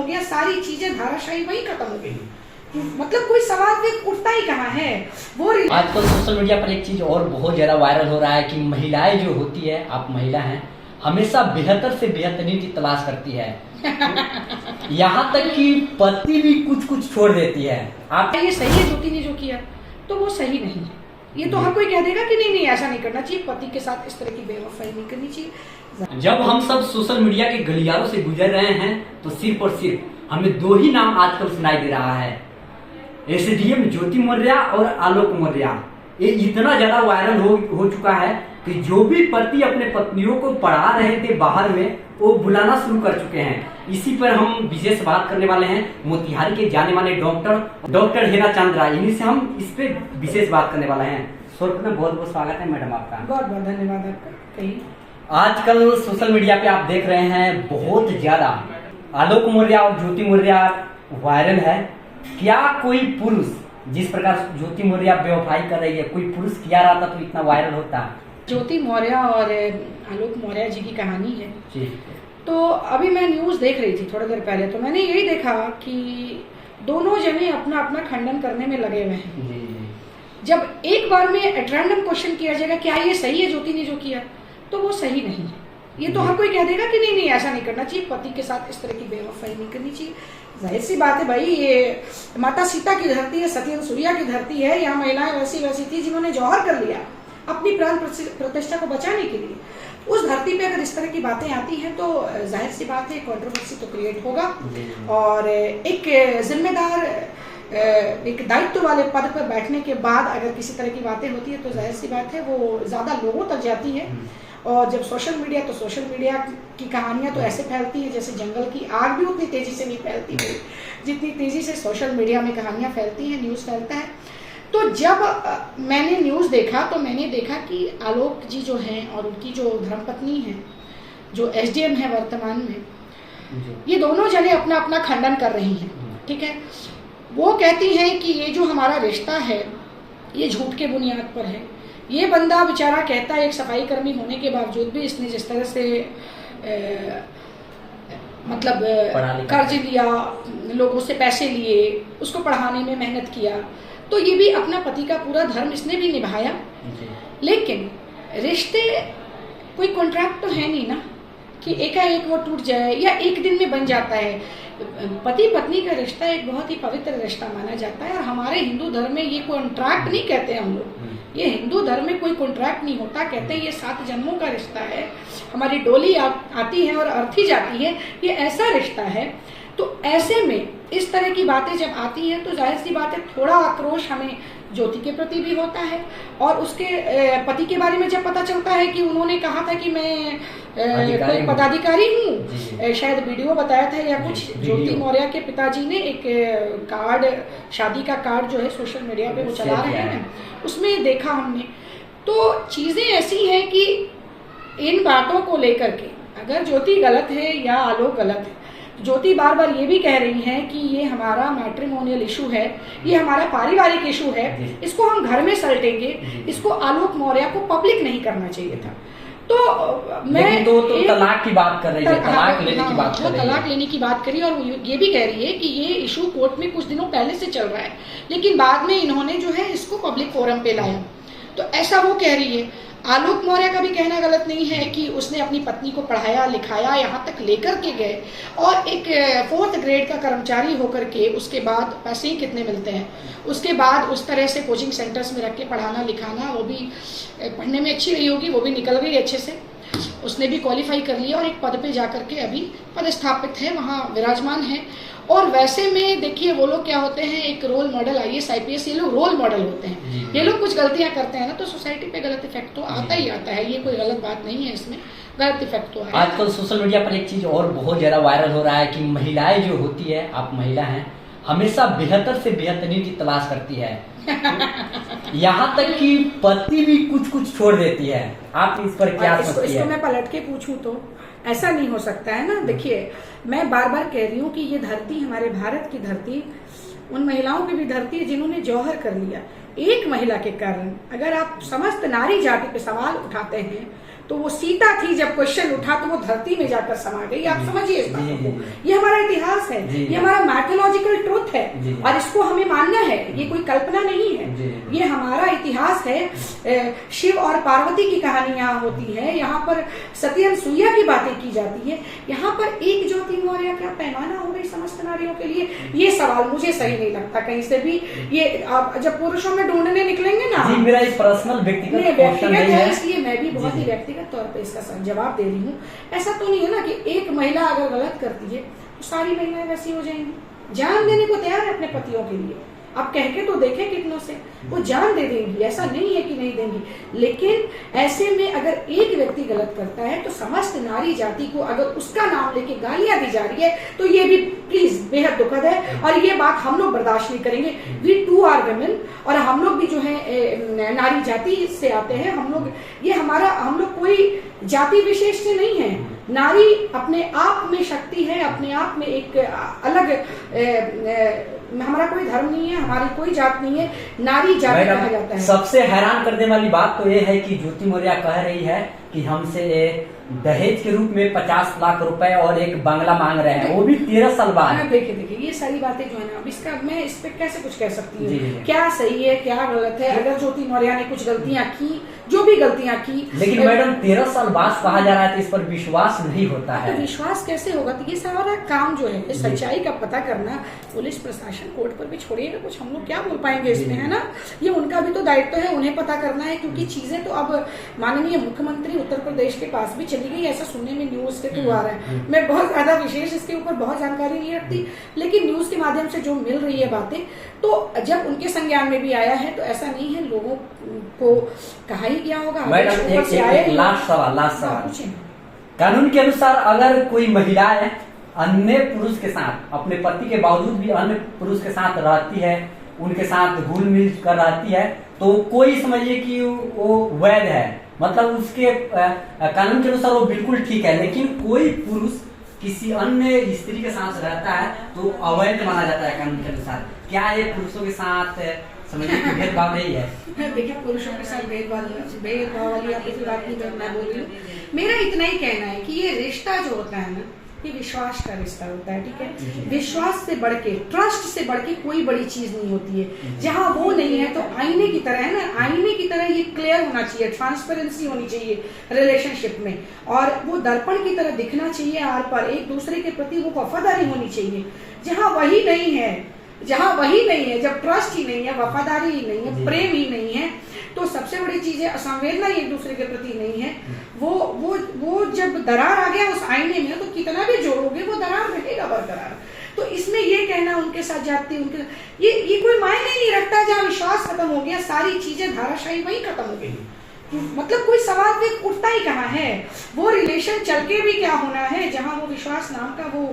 गया, सारी चीजें धाराशाही वही खत्म हो गई। मतलब कोई सवाल फिर उठता ही कहाँ है वो। आजकल सोशल मीडिया पर एक चीज और बहुत ज्यादा वायरल हो रहा है कि महिलाएं जो होती है, आप महिला हैं, हमेशा बेहतर से बेहतरीन की तलाश करती है। यहाँ तक कि पति भी कुछ कुछ छोड़ देती है। आप ये सही है ज्योति ने जो किया, तो वो सही नहीं है। ये तो हर कोई कह देगा कि नहीं नहीं ऐसा नहीं करना चाहिए, पति के साथ इस तरह की बेवफाई नहीं करनी चाहिए। जब हम सब सोशल मीडिया के गलियारों से गुजर रहे हैं तो सिर्फ और सिर्फ हमें दो ही नाम आजकल सुनाई दे रहा है, एसडीएम ज्योति मौर्य और आलोक मौर्य। ये इतना ज्यादा वायरल हो चुका है कि जो भी पति अपने पत्नियों को पढ़ा रहे थे बाहर में, वो बुलाना शुरू कर चुके हैं। इसी पर हम विशेष बात करने वाले हैं मोतिहारी के जाने माने डॉक्टर हेना चंद्रा, इन्हीं से हम इस पे विशेष बात करने वाले हैं। सर्वप्रथम बहुत बहुत स्वागत है मैडम आपका। बहुत बहुत धन्यवाद आपका। कहीं आजकल सोशल मीडिया पे आप देख रहे हैं बहुत ज्यादा आलोक मौर्य और ज्योति मौर्य वायरल है। क्या कोई पुरुष, जिस प्रकार ज्योति मौर्य बेवफाई कर रही है, कोई पुरुष किया रहता तो इतना वायरल होता? ज्योति मौर्य और आलोक मौर्य जी की कहानी है जी। तो अभी मैं न्यूज देख रही थी थोड़ी देर पहले, तो मैंने यही देखा कि दोनों जने अपना अपना खंडन करने में लगे हुए हैं। जी। जब एक बार में एट रैंडम क्वेश्चन किया जाएगा क्या ये सही है ज्योति ने जो किया, तो वो सही नहीं है। ये तो हर कोई कह देगा कि नहीं नहीं ऐसा नहीं करना चाहिए, पति के साथ इस तरह की बेवफाई नहीं करनी चाहिए। जाहिर सी बात है भाई, ये माता सीता की धरती है, सती सूर्या की धरती है। यहाँ महिलाएं वैसी थी जिन्होंने जौहर कर लिया अपनी प्राण प्रतिष्ठा को बचाने के लिए। उस धरती पे अगर इस तरह की बातें आती हैं तो जाहिर सी बात है कंट्रोवर्सी तो क्रिएट होगा। और एक जिम्मेदार, एक दायित्व वाले पद पर बैठने के बाद अगर किसी तरह की बातें होती है तो जाहिर सी बात है वो ज्यादा लोगों तक जाती है। और जब सोशल मीडिया, तो सोशल मीडिया की कहानियां तो ऐसे फैलती है जैसे जंगल की आग भी उतनी तेजी से नहीं फैलती है जितनी तेजी से सोशल मीडिया में कहानियां फैलती हैं, न्यूज़ फैलता है। तो जब मैंने न्यूज़ देखा तो मैंने देखा कि आलोक जी जो हैं और उनकी जो धर्मपत्नी है, जो एसडीएम है वर्तमान में, ये दोनों जने अपना अपना खंडन कर रही हैं। ठीक है, वो कहती हैं कि ये जो हमारा रिश्ता है ये झूठ के बुनियाद पर है। ये बंदा बेचारा कहता है एक सफाई कर्मी होने के बावजूद भी इसने जिस तरह से मतलब कर्ज लिया, लोगों से पैसे लिए, उसको पढ़ाने में मेहनत किया, तो ये भी अपना पति का पूरा धर्म इसने भी निभाया। लेकिन रिश्ते कोई कॉन्ट्रैक्ट तो है नहीं ना कि एकाएक वो टूट जाए या एक दिन में बन जाता है। पति पत्नी का रिश्ता एक बहुत ही पवित्र रिश्ता माना जाता है और हमारे हिंदू धर्म में ये कॉन्ट्रैक्ट नहीं कहते हम लोग। ये हिंदू धर्म में कोई कॉन्ट्रैक्ट नहीं होता, कहते हैं ये 7 जन्मों का रिश्ता है। हमारी डोली आती है और अर्थी जाती है, ये ऐसा रिश्ता है। तो ऐसे में इस तरह की बातें जब आती हैं तो जाहिर सी बात है थोड़ा आक्रोश हमें ज्योति के प्रति भी होता है। और उसके पति के बारे में जब पता चलता है कि उन्होंने कहा था कि मैं कोई पदाधिकारी हूँ, शायद वीडियो बताया था या कुछ, ज्योति मौर्य के पिताजी ने एक कार्ड, शादी का कार्ड जो है सोशल मीडिया पे वो चला रहे हैं, उसमें देखा हमने। तो चीजें ऐसी हैं कि इन बातों को लेकर के अगर ज्योति गलत है या आलोक गलत है, ज्योति बार बार ये भी कह रही हैं कि ये हमारा मैट्रिमोनियल इशू है, ये हमारा पारिवारिक इशू है, इसको हम घर में सलटेंगे, इसको आलोक मौर्य को पब्लिक नहीं करना चाहिए था। तो मैं तो तलाक की बात कर रही है, तलाक लेने की बात कर रही है, तलाक लेने की बात करी और ये भी कह रही है कि ये इशू कोर्ट में कुछ दिनों पहले से चल रहा है, लेकिन बाद में इन्होंने जो है इसको पब्लिक फोरम पे लाया। तो ऐसा वो कह रही है। आलोक मौर्य का भी कहना गलत नहीं है कि उसने अपनी पत्नी को पढ़ाया लिखाया, यहाँ तक लेकर के गए, और एक 4th ग्रेड का कर्मचारी होकर के उसके बाद पैसे ही कितने मिलते हैं, उसके बाद उस तरह से कोचिंग सेंटर्स में रख के पढ़ाना लिखाना, वो भी पढ़ने में अच्छी रही होगी, वो भी निकल गई अच्छे से, उसने भी क्वालिफाई कर लिया और एक पद पे जाकर के अभी पदस्थापित है, वहाँ विराजमान है। और वैसे में देखिए वो लोग क्या होते हैं, एक रोल मॉडल IAS IPS, ये लोग रोल मॉडल होते हैं। ये लोग कुछ गलतियां करते हैं ना तो सोसाइटी पे गलत इफेक्ट तो आता ही आता है, ये कोई गलत बात नहीं है, इसमें गलत इफेक्ट तो है। आजकल सोशल मीडिया पर एक चीज और बहुत ज्यादा वायरल हो रहा है कि महिलाएं जो होती है, आप महिला हैं, हमेशा बेहतर से बेहतरीन की तलाश करती है। यहाँ तक कि पति भी कुछ कुछ छोड़ देती है। आप इस पर क्या सोचती है? इसको मैं पलट के पूछूं तो ऐसा नहीं हो सकता है ना। देखिए मैं बार बार कह रही हूँ कि ये धरती, हमारे भारत की धरती, उन महिलाओं की भी धरती है जिन्होंने जौहर कर लिया। एक महिला के कारण अगर आप समस्त नारी जाति पे सवाल उठाते हैं तो वो सीता थी, जब क्वेश्चन उठा तो वो धरती में जाकर समा गई। आप समझिए इस बात को, ये हमारा इतिहास है, ये हमारा मैथोलॉजिकल ट्रुथ है और इसको हमें मानना है, ये कोई कल्पना नहीं है, ये हमारा इतिहास है। शिव और पार्वती की कहानियां होती है, यहाँ पर सती अनसुईया की बातें की जाती है, यहाँ पर एक ज्योति मौर्य क्या पैमाना हो गई समस्त नारियों के लिए? ये सवाल मुझे सही नहीं लगता कहीं से भी। ये आप जब पुरुषों में ढूंढने निकलेंगे ना, मेरा पर्सनल व्यक्तिगत है, इसलिए मैं भी बहुत ही व्यक्तिगत तौर पे इसका जवाब दे रही हूँ। ऐसा तो नहीं है ना कि एक महिला अगर गलत करती है तो सारी महिलाएं वैसी हो जाएंगी। जान देने को तैयार है अपने पतियों के लिए, आप कह के तो देखें कितनों से, वो जान दे देंगी, ऐसा नहीं है कि नहीं देंगी। लेकिन ऐसे में अगर एक व्यक्ति गलत करता है तो समस्त नारी जाति को अगर उसका नाम लेके गालियां दी जा रही है तो ये भी प्लीज बेहद दुखद है और ये बात हम लोग बर्दाश्त नहीं करेंगे। वी टू आर वुमेन और हम लोग भी जो है नारी जाति से आते हैं, हम लोग ये हम लोग कोई जाति विशेष से नहीं है। नारी अपने आप में शक्ति है, अपने आप में एक अलग हमारा कोई धर्म नहीं है, हमारी कोई जात नहीं है, नारी जाति कहा जाता है। सबसे हैरान करने वाली बात तो ये है कि ज्योति मौर्य कह रही है कि हमसे दहेज के रूप में 50 लाख रुपए और एक बंगला मांग रहे हैं, वो भी 13 साल बाद। देखिए ये सारी बातें जो है ना, अब इसका मैं इस पे कैसे कुछ कह सकती हूँ, क्या सही है क्या गलत है। अगर ज्योति मौर्य ने कुछ गलतियां की, जो भी गलतियां की, लेकिन मैडम 13 साल बाद कहा जा रहा है तो इस पर विश्वास नहीं होता है। तो विश्वास कैसे होगा? तो ये सारा काम जो है सच्चाई का पता करना, पुलिस प्रशासन कोर्ट पर भी छोड़िएगा, कुछ हम लोग क्या बोल पाएंगे इसमें, है ना। ये उनका भी तो दायित्व है, उन्हें पता करना है, क्योंकि चीजें तो अब माननीय मुख्यमंत्री उत्तर प्रदेश के पास भी चली गई, ऐसा सुनने में न्यूज के थ्रू आ रहा है। मैं बहुत ज्यादा विशेष इसके ऊपर बहुत जानकारी नहीं रखती, लेकिन न्यूज के माध्यम से जो मिल रही है बातें, तो जब उनके संज्ञान में भी आया है तो ऐसा नहीं है, लोगों को कहा ही गया होगा। लास्ट सवाल, कानून के अनुसार अगर कोई महिलाएं अन्य पुरुष के साथ अपने पति के बावजूद भी अन्य पुरुष के साथ रहती है, उनके साथ घुल मिल कर रहती है, तो कोई समझिए कि वो वैध है, मतलब उसके कानून के अनुसार वो बिल्कुल ठीक है। लेकिन कोई पुरुष किसी अन्य स्त्री के साथ रहता है तो अवैध माना जाता है कानून के अनुसार। क्या ये पुरुषों के साथ समझिए कि भेदभाव नहीं है? देखिए पुरुषों के साथ भेदभाव वाली आप किसी बात नहीं मैं बोल रही हूँ। मेरा इतना ही कहना है कि ये रिश्ता जो होता है ना, ये विश्वास का रिश्ता होता है, ठीक है। विश्वास से बढ़ के, ट्रस्ट से बढ़ के कोई बड़ी चीज नहीं होती है। जहाँ वो नहीं है तो आईने की तरह है ना, आईने की तरह ये क्लियर होना चाहिए, ट्रांसपेरेंसी होनी चाहिए रिलेशनशिप में, और वो दर्पण की तरह दिखना चाहिए आर पर, एक दूसरे के प्रति वो वफादारी होनी चाहिए। जहाँ वही नहीं है, जब ट्रस्ट ही नहीं है, वफादारी ही नहीं है, प्रेम ही नहीं है, तो सबसे बड़ी चीज है असंवेदना एक दूसरे के प्रति नहीं है। वो जब दरार आ गया उस आईने में तो कितना भी जोड़ोगे वो दरार रहेगा बरकरार। तो इसमें ये कहना उनके साथ जाती उनके ये कोई मायने नहीं रखता। जहाँ विश्वास खत्म हो गया सारी चीजें धाराशाही वही खत्म हो गई, मतलब कोई सवाल भी उठता ही कहाँ है। वो रिलेशन चल के भी क्या होना है जहाँ वो विश्वास नाम का वो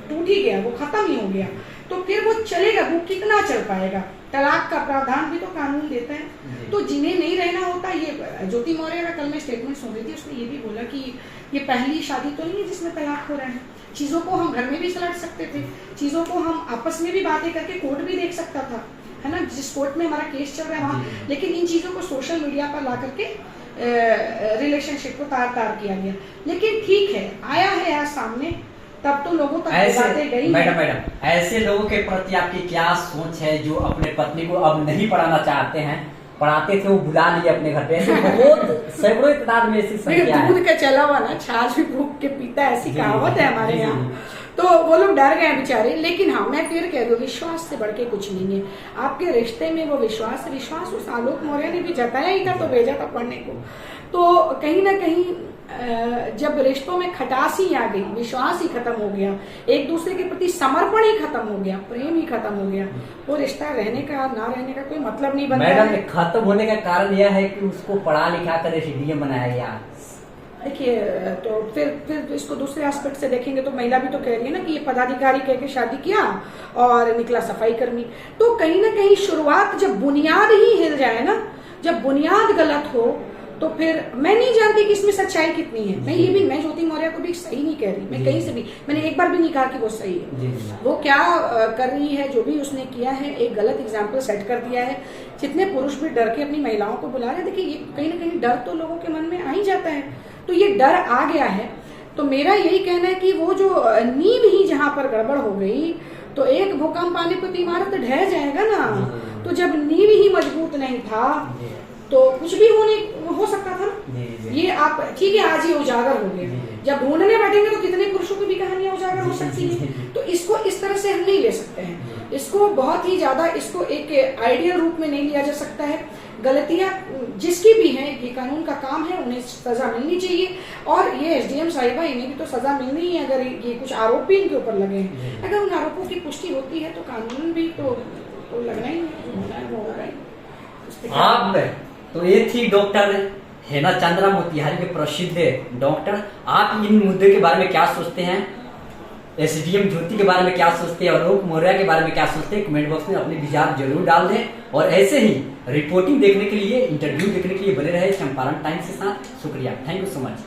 टूट ही गया, वो खत्म ही हो गया, तो फिर वो चलेगा, वो कितना चल पाएगा। तलाक का प्रावधान भी तो कानून देता है। तो जिन्हें नहीं रहना होता, ये ज्योति मौर्य का कल मैं स्टेटमेंट सुन रही थी, उसने ये भी बोला कि ये पहली शादी तो नहीं है जिसमें तलाक हो रहा है। चीजों को हम घर में भी सुलझ सकते थे, चीजों को हम आपस में भी बातें करके कोर्ट भी देख सकता था, है ना, जिस कोर्ट में हमारा केस चल रहा है वहाँ। लेकिन इन चीजों को सोशल मीडिया पर ला करके रिलेशनशिप को तार किया गया। लेकिन ठीक है, आया है आज सामने, तब तो लोगों तक बातें गई। मैडम ऐसे लोगों के प्रति आपकी क्या सोच है जो अपने पत्नी को अब नहीं पढ़ाना चाहते हैं? पढ़ाते थे वो भुला लिए अपने घर पे, ऐसे बहुत सैकड़ों तादाद में ऐसी संख्या है। दूध का चला हुआ ना छाछ भी भूख के पीता, ऐसी कहावत है हमारे यहाँ। तो वो लोग डर गए बेचारे। लेकिन हाँ, मैं फिर कह दूं, विश्वास से बढ़ के कुछ नहीं है। आपके रिश्ते में वो विश्वास उस आलोक मौर्य ने भी जताया ही था, तो भेजा था पढ़ने को। तो कहीं ना कहीं जब रिश्तों में खटास ही आ गई, विश्वास ही खत्म हो गया, एक दूसरे के प्रति समर्पण ही खत्म हो गया, प्रेम ही खत्म हो गया, वो रिश्ता रहने का ना रहने का कोई मतलब नहीं बनता है। मैडम खत्म होने का कारण यह है कि उसको पढ़ा लिखा कर एसडीएम बनाया गया। देखिए, तो फिर इसको दूसरे एस्पेक्ट से देखेंगे तो महिला भी तो कह रही है ना कि ये पदाधिकारी कह के शादी किया और निकला सफाई कर्मी। तो कहीं ना कहीं शुरुआत, जब बुनियाद ही हिल जाए ना, जब बुनियाद गलत हो तो फिर मैं नहीं जानती कि इसमें सच्चाई कितनी है। मैं ज्योति मौर्य को भी सही नहीं कह रही, मैं कहीं से भी, मैंने एक बार भी नहीं कहा कि वो सही है। वो क्या कर रही है, जो भी उसने किया है, एक गलत एग्जाम्पल सेट कर दिया है। जितने पुरुष भी डर के अपनी महिलाओं को बुला रहे, देखिए ये कहीं ना कहीं डर तो लोगों के मन में आ ही जाता है, तो ये डर आ गया है। तो मेरा यही कहना है कि वो जो नींव ही जहां पर गड़बड़ हो गई, तो एक भूकंप आने पर इमारत ढह जाएगा ना। तो जब नींव ही मजबूत नहीं था तो कुछ भी हो सकता था। ये आप ठीक है, आज ये उजागर हो गया, जब ढूंढने बैठेंगे तो कितने पुरुषों की भी कहानियां उजागर हो सकती है। तो इसको इस तरह से हम नहीं ले सकते हैं, इसको बहुत ही ज्यादा, इसको एक आइडियल रूप में नहीं लिया जा सकता है। गलतियां जिसकी भी हैं, ये कानून का काम है, उन्हें सजा मिलनी चाहिए। और ये एसडीएम साहिबा, इन्हें भी तो सजा मिलनी है अगर ये कुछ आरोप भी इनके ऊपर लगे हैं। अगर उन आरोपों की पुष्टि होती है तो कानून भी तो लगना ही है। तो ये थी डॉक्टर हेना चंद्रा, मोतिहारी के प्रसिद्ध डॉक्टर। आप इन मुद्दे के बारे में क्या सोचते हैं? एसडीएम ज्योति के बारे में क्या सोचते हैं? आलोक मौर्य के बारे में क्या सोचते हैं? कमेंट बॉक्स में अपने विचार जरूर डाल दें। और ऐसे ही रिपोर्टिंग देखने के लिए, इंटरव्यू देखने के लिए बने रहे चंपारण टाइम्स के साथ। शुक्रिया, थैंक यू सो मच।